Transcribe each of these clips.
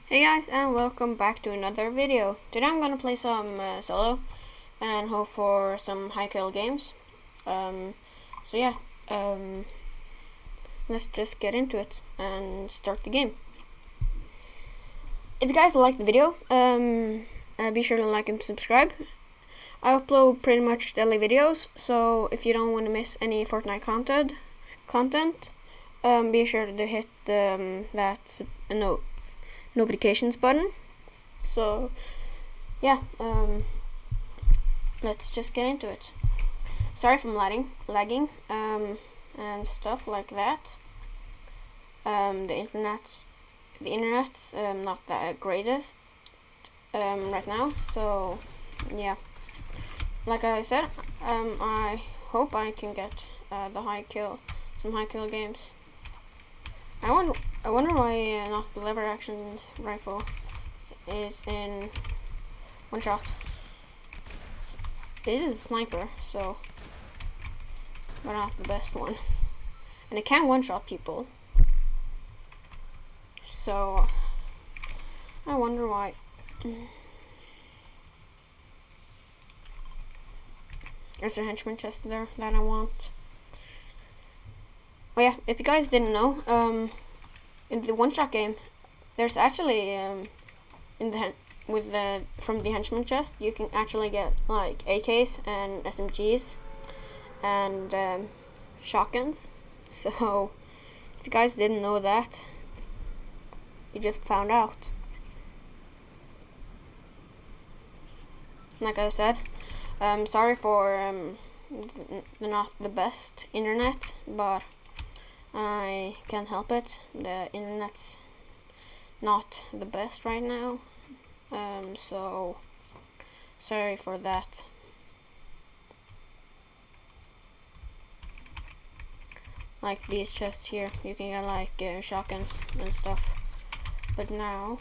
Hey guys, and welcome back to another video. Today I'm gonna play some solo and hope for some high kill games. So yeah, let's just get into it and start the game. If you guys like the video, be sure to like and subscribe. I upload pretty much daily videos, so if you don't want to miss any Fortnite content, be sure to hit that notifications button. So yeah, let's just get into it. Sorry for lagging and stuff like that. The internet's not that greatest right now, so yeah, like I said, I hope I can get some high kill games. I wonder why not the lever action rifle is in one shot. It is a sniper, so, but not the best one. And it can one shot people. So I wonder why. There's a henchman chest there that I want. Oh yeah, if you guys didn't know, in the one-shot game, there's actually from the henchman chest, you can actually get like AKs and SMGs and shotguns. So if you guys didn't know that, you just found out. Like I said, sorry for not the best internet, but I can't help it. The internet's not the best right now, so sorry for that. Like these chests here, you can get like shotguns and stuff, but now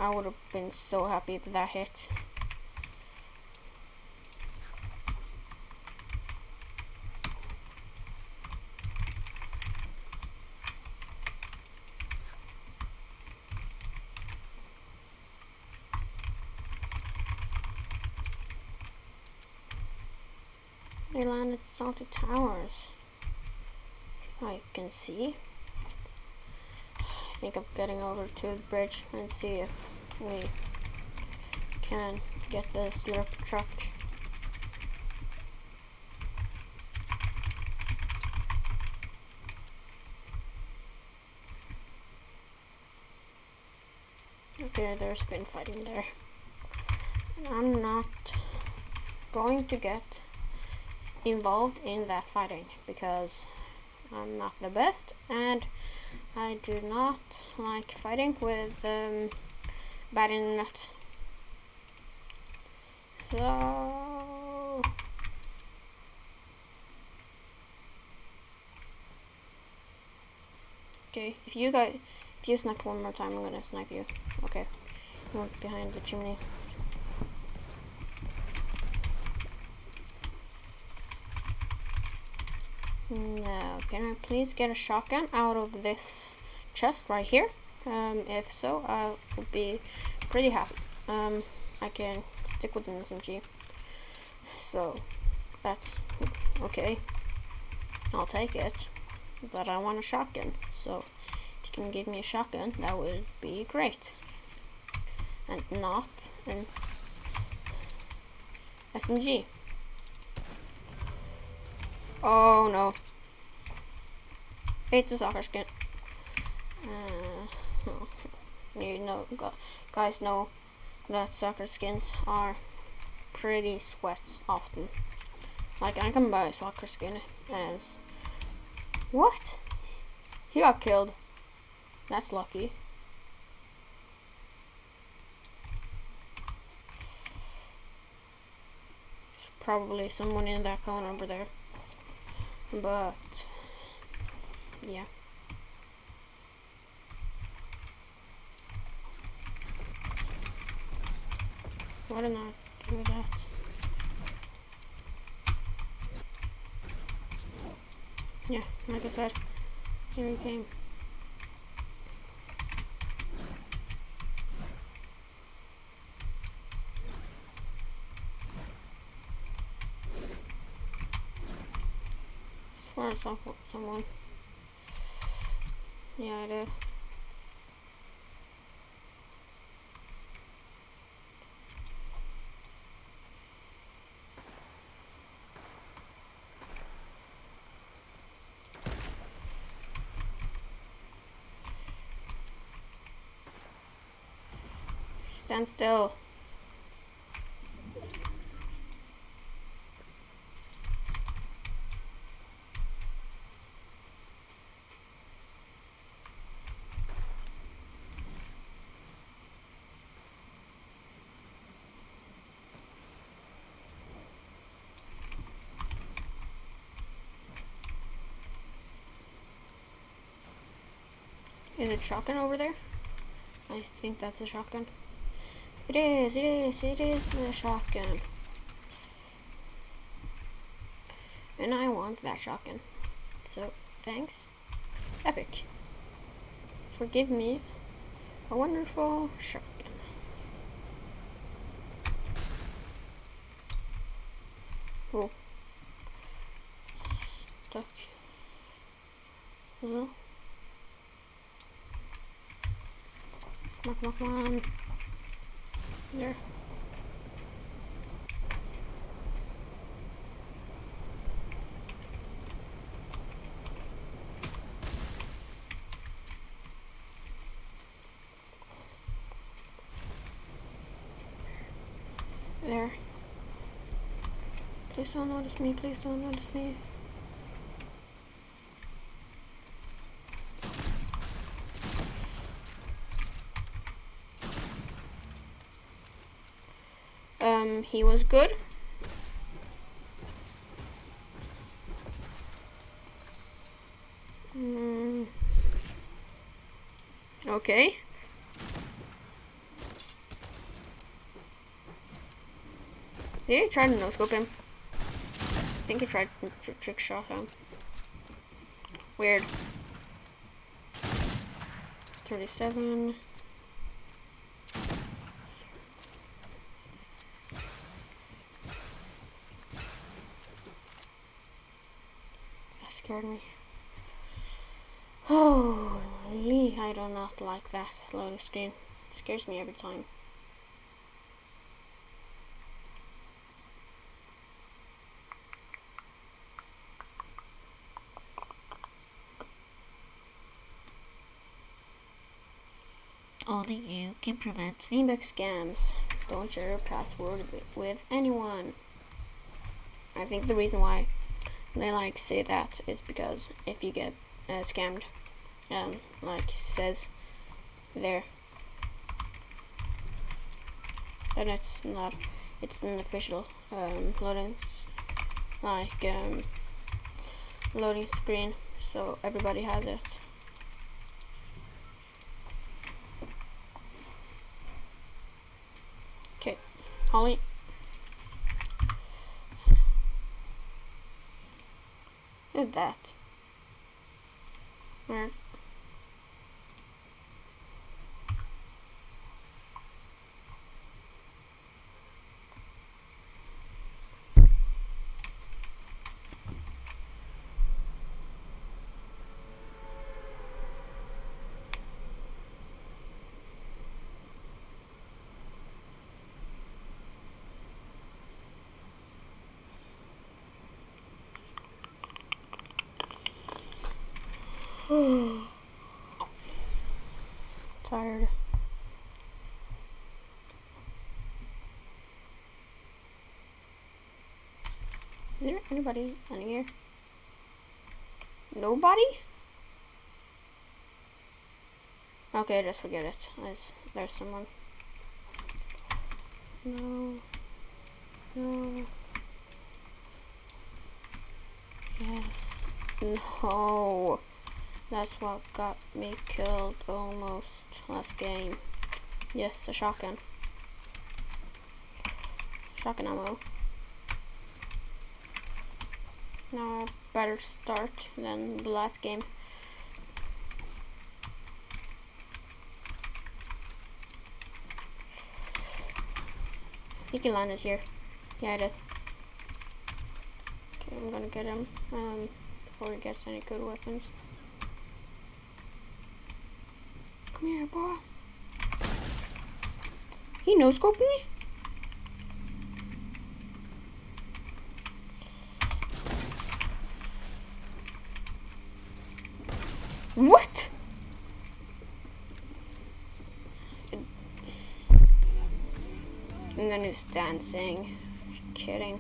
I would have been so happy if that hit. They landed salted towers. I can see. I think of getting over to the bridge and see if we can get the slurp truck. Okay, there's been fighting there. I'm not going to get involved in that fighting because I'm not the best and I do not like fighting with bad internet. So okay, if you snipe one more time, I'm gonna snipe you. Okay, you went behind the chimney. Now, can I please get a shotgun out of this chest right here? If so, I will be pretty happy. I can stick with an SMG. So, that's okay. I'll take it. But I want a shotgun. So, if you can give me a shotgun, that would be great. And not an SMG. Oh no. It's a soccer skin. You know, guys know that soccer skins are pretty sweats often. Like I can buy a soccer skin as what? He got killed. That's lucky. There's probably someone in that corner over there. But yeah. Why did I do that? Yeah, like I said, Here he came. I swear I saw someone. Yeah, I did. Stand still. Is it shotgun over there? I think that's a shotgun. It is the shotgun. And I want that shotgun. So, thanks. Epic. Forgive me. A wonderful shotgun. Oh. Stuck. Hello? Come on. There. There. Please don't notice me. Please don't notice me. He was good. Okay. Did he try to no-scope him? I think he tried to trick shot him. Weird. 37. That scared me. Holy, I do not like that loading screen. It scares me every time. Only you can prevent feedback scams. Don't share your password with anyone. I think the reason why they say that is because if you get scammed, like says there, then it's an official loading loading screen, so everybody has it. Okay, Holly. Did that. Where? Tired. Is there anybody in here? Nobody? Okay, just forget it. There's someone. No. Yes. No. That's what got me killed almost last game. Yes, a shotgun. Shotgun ammo. Now I better start than the last game. think he landed here. Yeah, I did. Okay, I'm gonna get him before he gets any good weapons. Come here, boy. He no-scoped me? What? And then he's dancing. Kidding.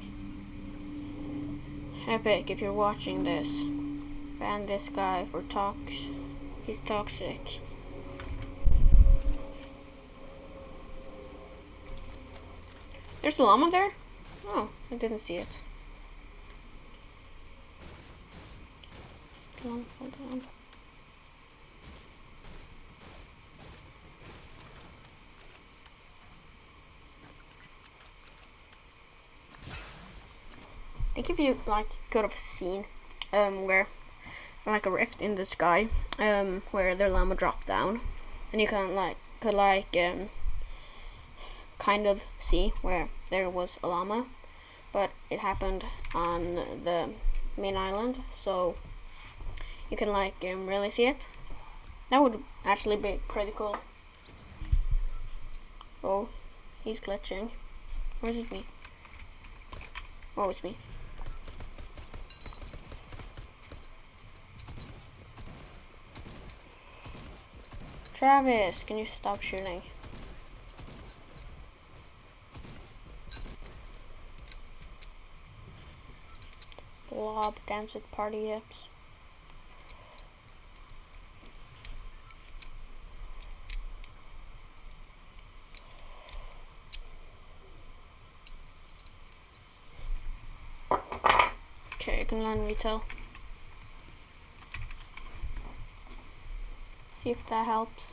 Epic, if you're watching this, ban this guy for talks. He's toxic. There's the llama there? Oh, I didn't see it. Hold on. I think if you could have seen where like a rift in the sky where the llama dropped down, and you could kind of see where there was a llama, but it happened on the main island, so you can really see it. That would actually be pretty cool. Oh, he's glitching. Where's it me? Oh, it's me. Travis, can you stop shooting? Blob, dance with party hips. Okay, I can learn retail. See if that helps.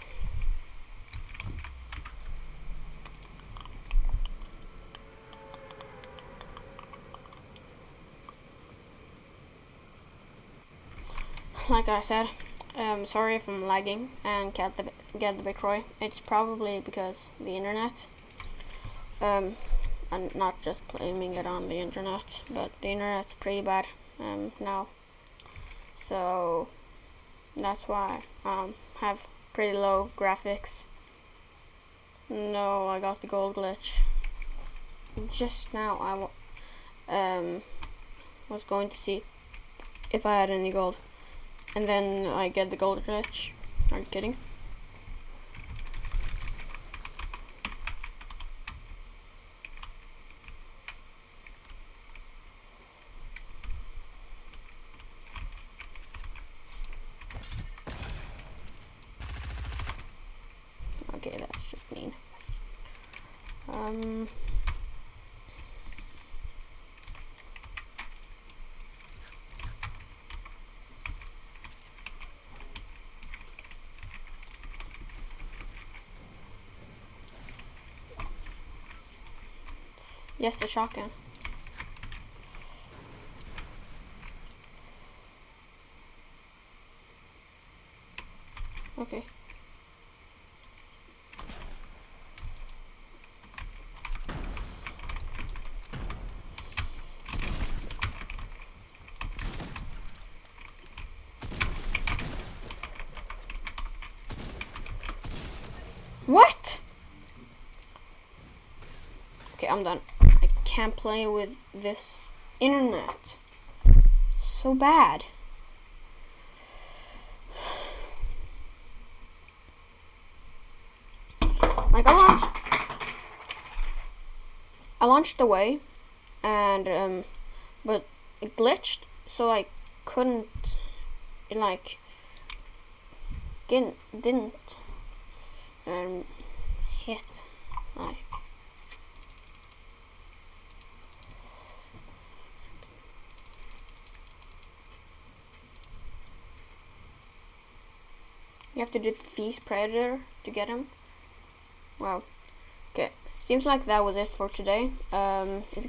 Like I said, sorry if I'm lagging and get the victory. It's probably because the internet. I'm not just blaming it on the internet, but the internet's pretty bad now. So that's why have pretty low graphics. No, I got the gold glitch. Just now I was going to see if I had any gold, and then I get the gold glitch. Are you kidding? Okay, that's just mean. Yes, the shotgun. Okay. What? Okay, I'm done. I can't play with this internet. It's so bad. Like I launched away, and but it glitched, so I couldn't didn't hit you have to defeat Predator to get him. Wow. Okay. Seems like that was it for today. If you guys